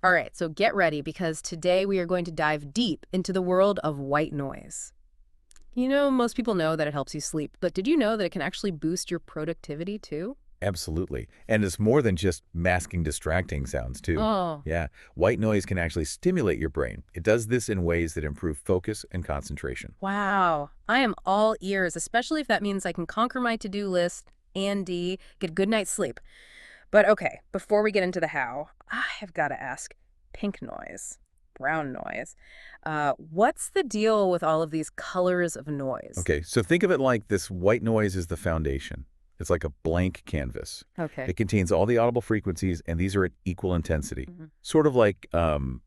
All right, so get ready because today we are going to dive deep into the world of white noise. Most people know that it helps you sleep, but did you know that it can actually boost your productivity too? Absolutely. And it's more than just masking distracting sounds, too. Oh, Yeah, white noise can actually stimulate your brain. It does this in ways that improve focus and concentration. wow. I am all ears, especially if that means I can conquer my to-do list and get a good night's sleep. But okay, before we get into the how, I have got to ask, pink noise, brown noise. What's the deal with all of these colors of noise? Okay, so think of it like this white noise is the foundation. It's like a blank canvas. Okay. It contains all the audible frequencies, and these are at equal intensity, Mhm. sort of like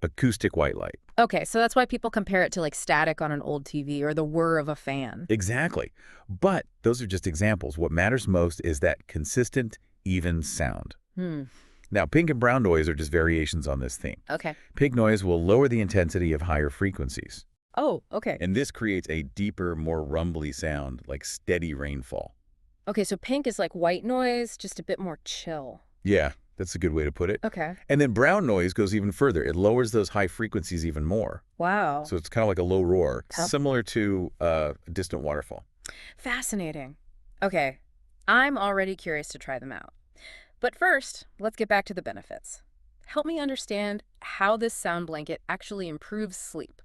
acoustic white light. Okay, so that's why people compare it to like static on an old TV or the whir of a fan. Exactly. But those are just examples. What matters most is that consistent, even sound. Hmm. Now, pink and brown noise are just variations on this theme. Okay. Pink noise will lower the intensity of higher frequencies, Oh, okay. and this creates a deeper, more rumbly sound, like steady rainfall. Okay, so pink is like white noise, just a bit more chill. Yeah, that's a good way to put it. Okay. And then brown noise goes even further. It lowers those high frequencies even more. Wow. So it's kind of like a low roar, Tough. similar to a distant waterfall. Fascinating. Okay, I'm already curious to try them out. But first, let's get back to the benefits. Help me understand how this sound blanket actually improves sleep.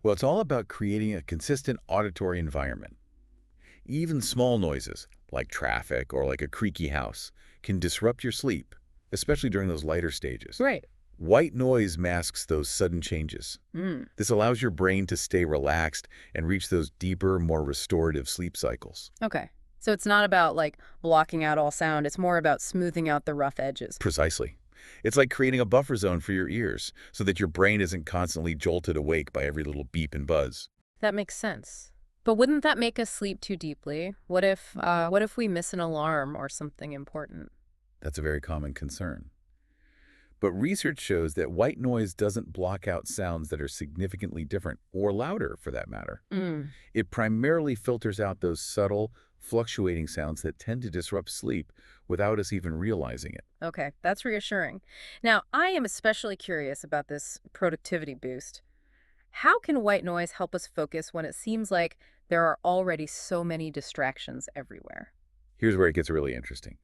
Well, it's all about creating a consistent auditory environment. Even small noises, like traffic or like a creaky house, can disrupt your sleep, especially during those lighter stages. Great. White noise masks those sudden changes. Mm. This allows your brain to stay relaxed and reach those deeper, more restorative sleep cycles. Okay. So it's not about like blocking out all sound, it's more about smoothing out the rough edges. Precisely. It's like creating a buffer zone for your ears so that your brain isn't constantly jolted awake by every little beep and buzz. That makes sense. But wouldn't that make us sleep too deeply? What if we miss an alarm or something important? That's a very common concern. But research shows that white noise doesn't block out sounds that are significantly different, or louder for that matter. Mm. It primarily filters out those subtle, fluctuating sounds that tend to disrupt sleep without us even realizing it. Okay, that's reassuring. Now, I am especially curious about this productivity boost. How can white noise help us focus when it seems like there are already so many distractions everywhere? Here's where it gets really interesting.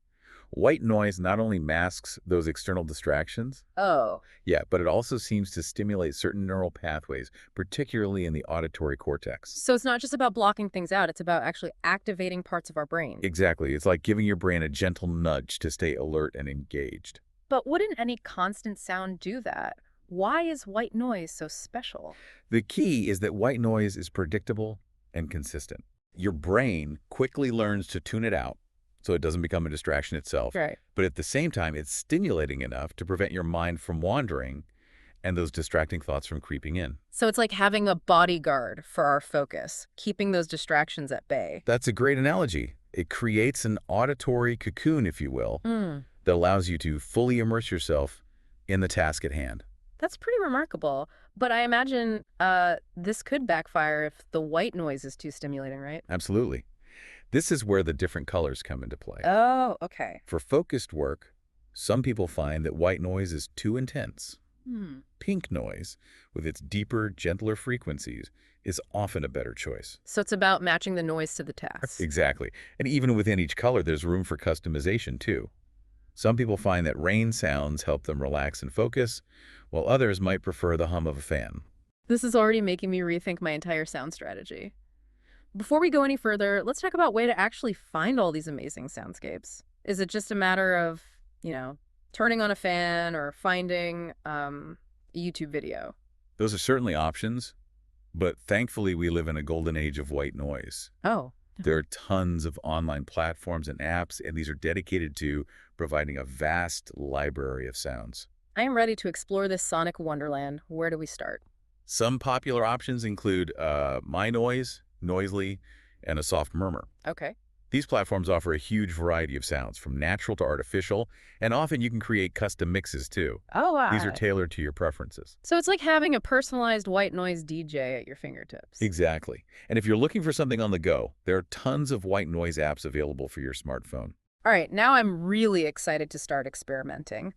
White noise not only masks those external distractions, Oh, yeah, but it also seems to stimulate certain neural pathways, particularly in the auditory cortex. so it's not just about blocking things out, it's about actually activating parts of our brain. Exactly. It's like giving your brain a gentle nudge to stay alert and engaged. But wouldn't any constant sound do that? Why is white noise so special? The key is that white noise is predictable and consistent. Your brain quickly learns to tune it out so it doesn't become a distraction itself, Right. but at the same time, it's stimulating enough to prevent your mind from wandering and those distracting thoughts from creeping in. So it's like having a bodyguard for our focus, keeping those distractions at bay. That's a great analogy. It creates an auditory cocoon, if you will, Mm, that allows you to fully immerse yourself in the task at hand. that's pretty remarkable. But I imagine this could backfire if the white noise is too stimulating, right? Absolutely. This is where the different colors come into play. Oh, okay. For focused work, some people find that white noise is too intense. Hmm. Pink noise, with its deeper, gentler frequencies, is often a better choice. So it's about matching the noise to the task. Exactly. And even within each color, there's room for customization, too. Some people find that rain sounds help them relax and focus, while others might prefer the hum of a fan. This is already making me rethink my entire sound strategy. Before we go any further, let's talk about way to actually find all these amazing soundscapes. Is it just a matter of, you know, turning on a fan or finding a YouTube video? Those are certainly options, but thankfully we live in a golden age of white noise. Oh, There are tons of online platforms and apps, and these are dedicated to providing a vast library of sounds. I am ready to explore this sonic wonderland. Where do we start? Some popular options include MyNoise, Noisely, and a soft murmur. Okay. These platforms offer a huge variety of sounds, from natural to artificial, and often you can create custom mixes too. Oh, These are wow. tailored to your preferences. So it's like having a personalized white noise DJ at your fingertips. Exactly. And if you're looking for something on the go, there are tons of white noise apps available for your smartphone. All right, now I'm really excited to start experimenting.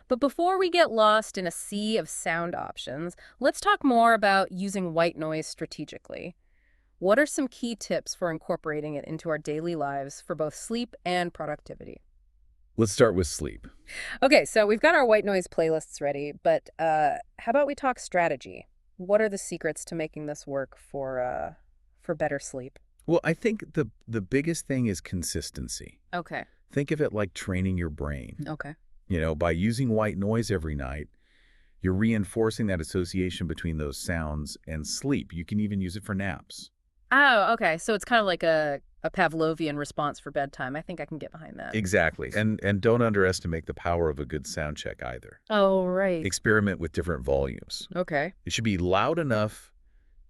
But before we get lost in a sea of sound options, let's talk more about using white noise strategically. What are some key tips for incorporating it into our daily lives for both sleep and productivity? Let's start with sleep. Okay, so we've got our white noise playlists ready, but how about we talk strategy? What are the secrets to making this work for better sleep? Well, I think the biggest thing is consistency. Okay. Think of it like training your brain. Okay. By using white noise every night, you're reinforcing that association between those sounds and sleep. You can even use it for naps. Oh, okay. So it's kind of like a Pavlovian response for bedtime. I think I can get behind that. Exactly. And don't underestimate the power of a good sound check either. Oh, right. Experiment with different volumes. Okay. It should be loud enough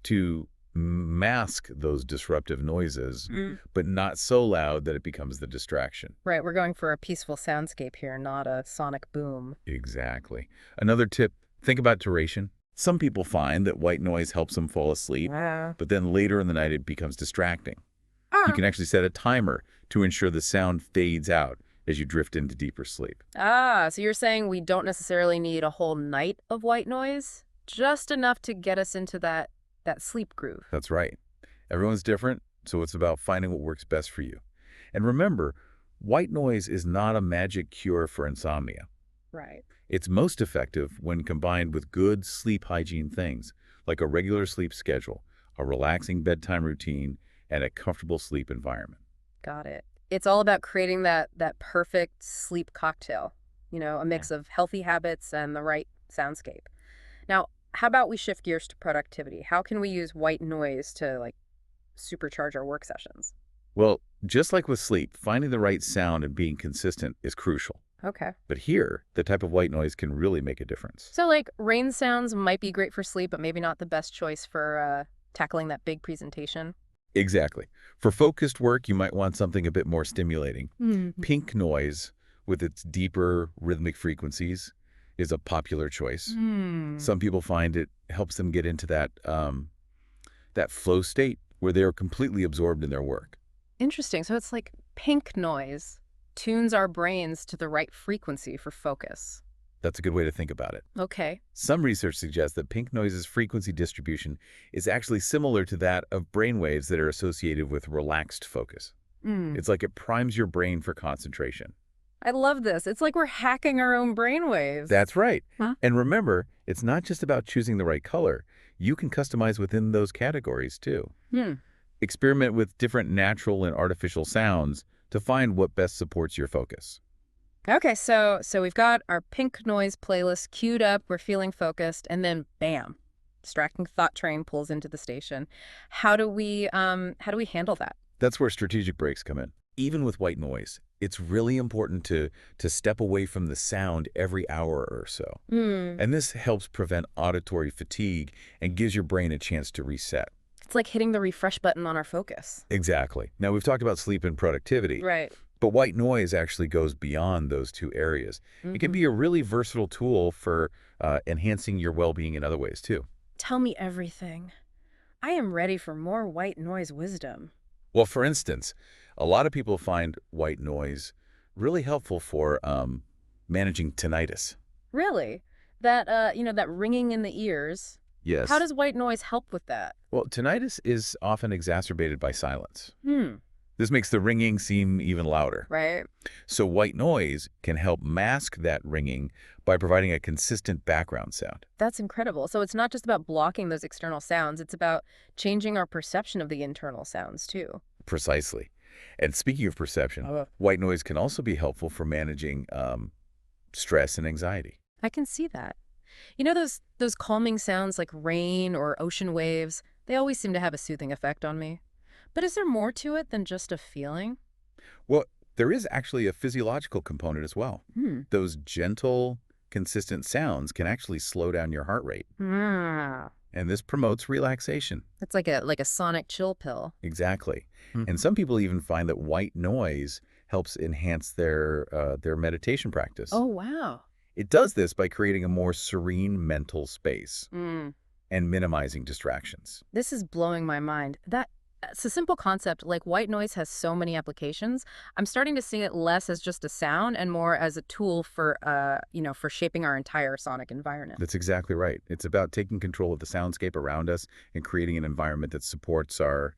to mask those disruptive noises, but not so loud that it becomes the distraction. Right, we're going for a peaceful soundscape here, not a sonic boom. Exactly. Another tip, think about duration. Some people find that white noise helps them fall asleep, Yeah. but then later in the night it becomes distracting. You Ah. can actually set a timer to ensure the sound fades out as you drift into deeper sleep. So you're saying we don't necessarily need a whole night of white noise? Just enough to get us into that sleep groove. That's right. Everyone's different, so it's about finding what works best for you. And remember, white noise is not a magic cure for insomnia. Right. It's most effective when combined with good sleep hygiene things, like a regular sleep schedule, a relaxing bedtime routine, and a comfortable sleep environment. Got it. It's all about creating that perfect sleep cocktail, a mix of healthy habits and the right soundscape. Now, how about we shift gears to productivity? How can we use white noise to like supercharge our work sessions? Well, just like with sleep, finding the right sound and being consistent is crucial. Okay. But here, the type of white noise can really make a difference. So like rain sounds might be great for sleep, but maybe not the best choice for tackling that big presentation. Exactly. For focused work, you might want something a bit more stimulating. Hmm. Pink noise, with its deeper rhythmic frequencies, is a popular choice. Some people find it helps them get into that flow state where they are completely absorbed in their work. Interesting. So it's like pink noise tunes our brains to the right frequency for focus. That's a good way to think about it. Okay. Some research suggests that pink noise's frequency distribution is actually similar to that of brainwaves that are associated with relaxed focus. It's like it primes your brain for concentration. I love this. It's like we're hacking our own brainwaves. That's right. Huh? And remember, it's not just about choosing the right color. You can customize within those categories too. Hmm. Experiment with different natural and artificial sounds to find what best supports your focus. Okay, so we've got our pink noise playlist queued up. We're feeling focused, and then bam, distracting thought train pulls into the station. How do we handle that? That's where strategic breaks come in. Even with white noise, it's really important to step away from the sound every hour or so. And this helps prevent auditory fatigue and gives your brain a chance to reset. It's like hitting the refresh button on our focus. Exactly. Now, we've talked about sleep and productivity, Right. but white noise actually goes beyond those two areas. It can be a really versatile tool for enhancing your well-being in other ways, too. Tell me everything. I am ready for more white noise wisdom. Well, for instance, a lot of people find white noise really helpful for managing tinnitus. Really? That ringing in the ears. Yes. How does white noise help with that? Well, tinnitus is often exacerbated by silence. Hmm. This makes the ringing seem even louder. Right. So white noise can help mask that ringing by providing a consistent background sound. That's incredible. So it's not just about blocking those external sounds, it's about changing our perception of the internal sounds too. Precisely. And speaking of perception, white noise can also be helpful for managing stress and anxiety. I can see that. Those calming sounds like rain or ocean waves, they always seem to have a soothing effect on me. But is there more to it than just a feeling? Well, there is actually a physiological component as well. Those gentle, consistent sounds can actually slow down your heart rate. And this promotes relaxation. It's like a sonic chill pill. Exactly. And some people even find that white noise helps enhance their meditation practice. Oh, wow. It does this by creating a more serene mental space Mm. and minimizing distractions. This is blowing my mind. That It's a simple concept. Like white noise has so many applications. I'm starting to see it less as just a sound and more as a tool for, for shaping our entire sonic environment. That's exactly right. It's about taking control of the soundscape around us and creating an environment that supports our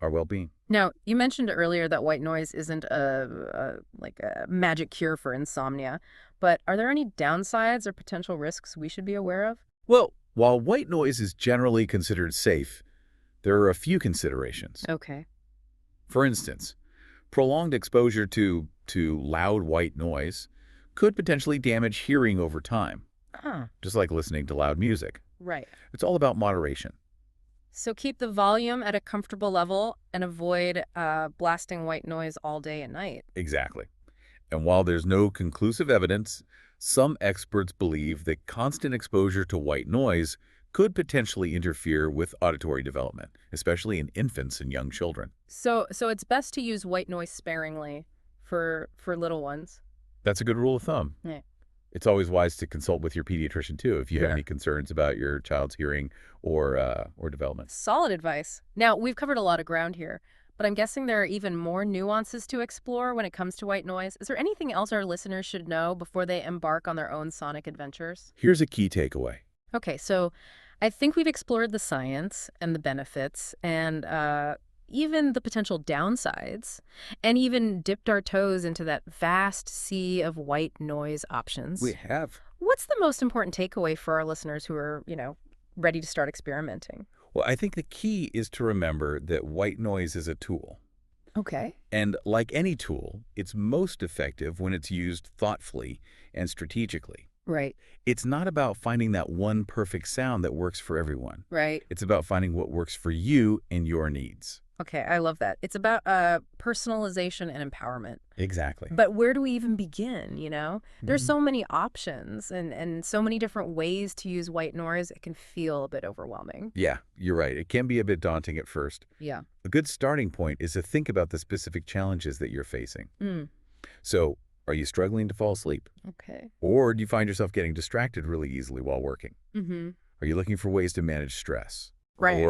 well-being. Now, you mentioned earlier that white noise isn't like a magic cure for insomnia, but are there any downsides or potential risks we should be aware of? Well, while white noise is generally considered safe, there are a few considerations. Okay. For instance, prolonged exposure to loud white noise could potentially damage hearing over time, Ah, just like listening to loud music. right. It's all about moderation. So keep the volume at a comfortable level and avoid blasting white noise all day and night. Exactly. And while there's no conclusive evidence, some experts believe that constant exposure to white noise could potentially interfere with auditory development, especially in infants and young children. So it's best to use white noise sparingly for little ones. That's a good rule of thumb. Yeah. It's always wise to consult with your pediatrician too if you have Yeah. any concerns about your child's hearing or development. Solid advice. Now, we've covered a lot of ground here, but I'm guessing there are even more nuances to explore when it comes to white noise. Is there anything else our listeners should know before they embark on their own sonic adventures? Here's a key takeaway. Okay, so I think we've explored the science and the benefits and even the potential downsides, and even dipped our toes into that vast sea of white noise options. We have. What's the most important takeaway for our listeners who are, ready to start experimenting? Well, I think the key is to remember that white noise is a tool. Okay. And like any tool, it's most effective when it's used thoughtfully and strategically. Right, It's not about finding that one perfect sound that works for everyone. right. It's about finding what works for you and your needs. Okay, I love that. It's about personalization and empowerment. Exactly. But where do we even begin, There's Mhm. so many options and so many different ways to use white noise, it can feel a bit overwhelming. Yeah, you're right. It can be a bit daunting at first. Yeah. A good starting point is to think about the specific challenges that you're facing. Mm, So, are you struggling to fall asleep? okay. Or do you find yourself getting distracted really easily while working? Mm-hmm. Are you looking for ways to manage stress? Right.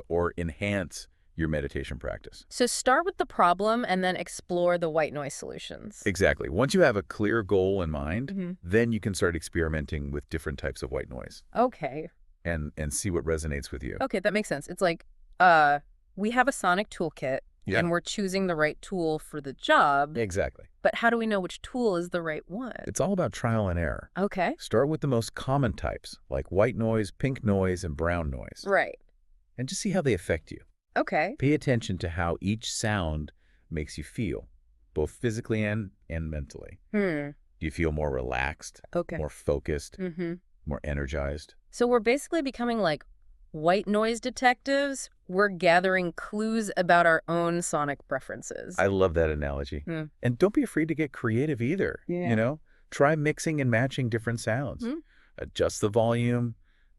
Or enhance your meditation practice? So start with the problem and then explore the white noise solutions. Exactly. Once you have a clear goal in mind, Hmm. then you can start experimenting with different types of white noise Okay. and see what resonates with you. Okay, that makes sense. It's like we have a sonic toolkit Yeah. and we're choosing the right tool for the job, Exactly. but how do we know which tool is the right one? It's all about trial and error. Okay. Start with the most common types, like white noise, pink noise, and brown noise, Right. and just see how they affect you. Okay. Pay attention to how each sound makes you feel, both physically and mentally. Hmm. Do you feel more relaxed, Okay. more focused, Mm-hmm. more energized? So we're basically becoming like white noise detectives. We're gathering clues about our own sonic preferences. I love that analogy. Hmm. And don't be afraid to get creative either. Yeah. Try mixing and matching different sounds. Hmm. Adjust the volume.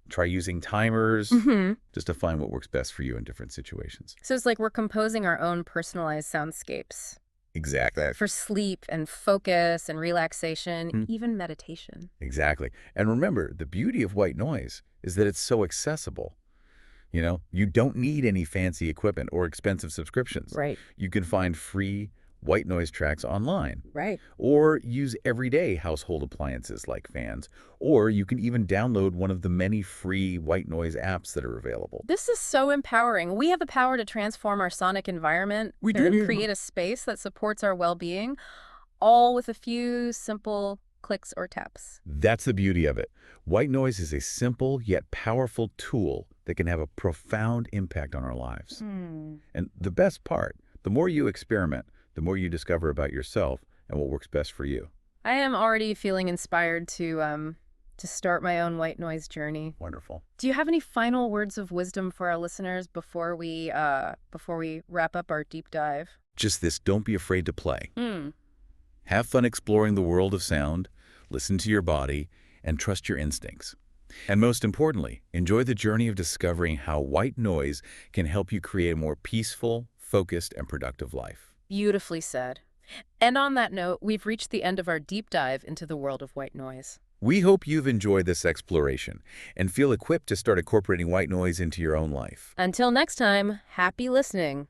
Try using timers Mm-hmm. just to find what works best for you in different situations. So it's like we're composing our own personalized soundscapes Exactly. for sleep and focus and relaxation, Hmm. even meditation. Exactly. And remember, the beauty of white noise is that it's so accessible. You don't need any fancy equipment or expensive subscriptions. Right. You can find free white noise tracks online, Right. or use everyday household appliances like fans, or you can even download one of the many free white noise apps that are available. This is so empowering. We have the power to transform our sonic environment We and do. create a space that supports our well-being, all with a few simple clicks or taps. That's the beauty of it. White noise is a simple yet powerful tool that can have a profound impact on our lives. Hmm. And the best part, the more you experiment, the more you discover about yourself and what works best for you. I am already feeling inspired to start my own white noise journey. Wonderful. Do you have any final words of wisdom for our listeners before we wrap up our deep dive? Just this, don't be afraid to play. Hmm. Have fun exploring the world of sound, listen to your body, and trust your instincts. And most importantly, enjoy the journey of discovering how white noise can help you create a more peaceful, focused, and productive life. Beautifully said. And on that note, we've reached the end of our deep dive into the world of white noise. We hope you've enjoyed this exploration and feel equipped to start incorporating white noise into your own life. Until next time, happy listening.